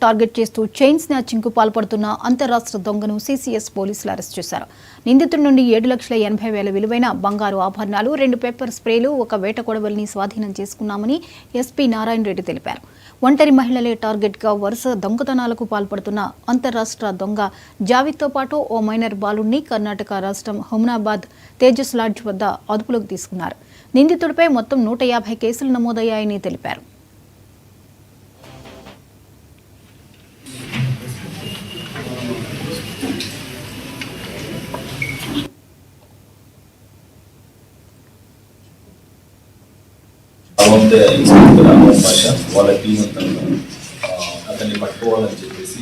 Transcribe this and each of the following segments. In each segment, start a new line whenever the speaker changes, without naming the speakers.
Target చేస్తూ chain snatching కు పాల్పడుతున్న అంతర్రాష్ట్ర దొంగను సీసీఎస్ పోలీసులు అరెస్ట్ చేశారు. నిందితుడి నుండి 7,80,000 విలువైన బంగారు ఆభరణాలు, 2 పెప్పర్ స్ప్రేలు, ఒక వేట కొడవలిని స్వాధీనం చేసుకున్నామని ఎస్పీ నారాయణ రెడ్డి తెలిపారు. ఒంటరి మహిళలే టార్గెట్ గా వరుస దొంగతనాలకు పాల్పడుతున్న అంతర్రాష్ట్ర దొంగ జావిద్తో పాటు ఓ మైనర్ బాలుడిని కర్ణాటక రాష్ట్రం హుమ్నాబాద్ తేజస్ లాడ్జ్ వద్ద అదుపులోకి తీసుకున్నారు. నిందితుడిపై మొత్తం 150 కేసులు నమోదయ్యాయని తెలిపారు.
ఇన్స్పెక్టర్ అమర్ పాషా వాళ్ళ టీం అంతా అతన్ని పట్టుకోవాలని చెప్పేసి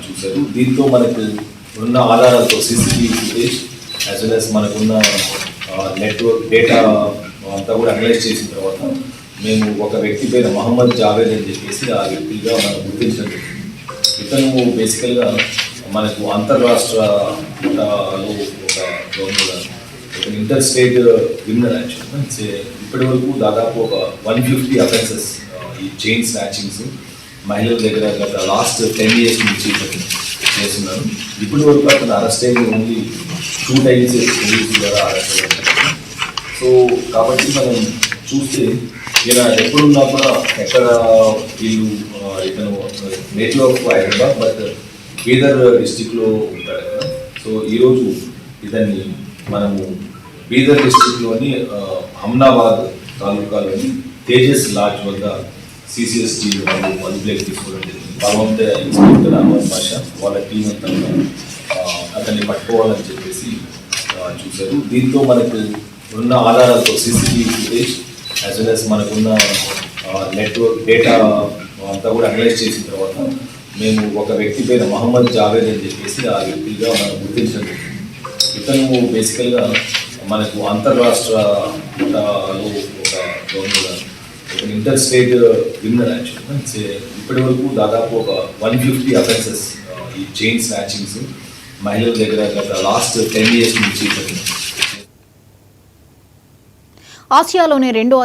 చూశారు. దీంతో మనకు ఉన్న ఆధారాలతో CCTV footage as well as మనకున్న నెట్వర్క్ డేటా అంతా కూడా అనలైజ్ చేసిన తర్వాత మేము ఒక వ్యక్తి పేరు మహమ్మద్ జావేద్ అని చెప్పేసి ఆ వ్యక్తిగా మనం గుర్తించడం జరిగింది. ఇతను బేసికల్గా మనకు అంతర్రాష్ట్రలో ఒక ఇంటర్ స్టేట్ విన్నర్ యాక్చువల్గా. ఇప్పటి వరకు దాదాపు ఒక 150 అఫెన్సెస్ ఈ చైన్ స్నాచింగ్స్ మహిళల దగ్గర గత లాస్ట్ 10 years నుంచి చేస్తున్నారు. ఇప్పటి వరకు అతను అరెస్ట్ అయ్యి ఓన్లీ 2 times పోలీసు ద్వారా అరెస్ట్ అయ్యారు. సో కాబట్టి మనం చూస్తే ఇలా ఎప్పుడున్నా కూడా ఎక్కడ వీళ్ళు ఇతను native of Hyderabad but Bidar డిస్టిక్లో ఉంటారు కదా. సో ఈరోజు ఇతన్ని మనము బీదర్ డిస్ట్రిక్ట్లోని హమ్నాబాద్ తాలూకాలోని తేజస్ లాడ్జ్ వద్ద సీసీఎస్ టీం వాళ్ళు అదుపులోకి తీసుకోవడం జరిగింది. భగవంత ఇన్స్పెక్టర్ అమర్ పాషా వాళ్ళ టీం అంతా అతన్ని పట్టుకోవాలని చెప్పేసి చూశారు. దీంతో మనకు ఉన్న ఆధారాలతో CCTV footage as well as మనకున్న నెట్వర్క్ డేటా అంతా కూడా అనలైజ్ చేసిన తర్వాత మేము ఒక వ్యక్తి పేరు మహమ్మద్ జావేద్ అని చెప్పేసి ఆ వ్యక్తిగా మనం గుర్తించడం జరిగింది. ఇతను బేసికల్గా మనకు అంతర్రాష్ట్రలో ఒక ఇంటర్ స్టేట్ విన్నర్ యాక్చువల్గా. ఇప్పటి వరకు దాదాపు ఒక 150 అఫెన్సెస్ ఈ చైన్ స్నాచింగ్స్ మహిళల దగ్గర గత లాస్ట్ 10 years నుంచి
ఆసియాలోనే రెండో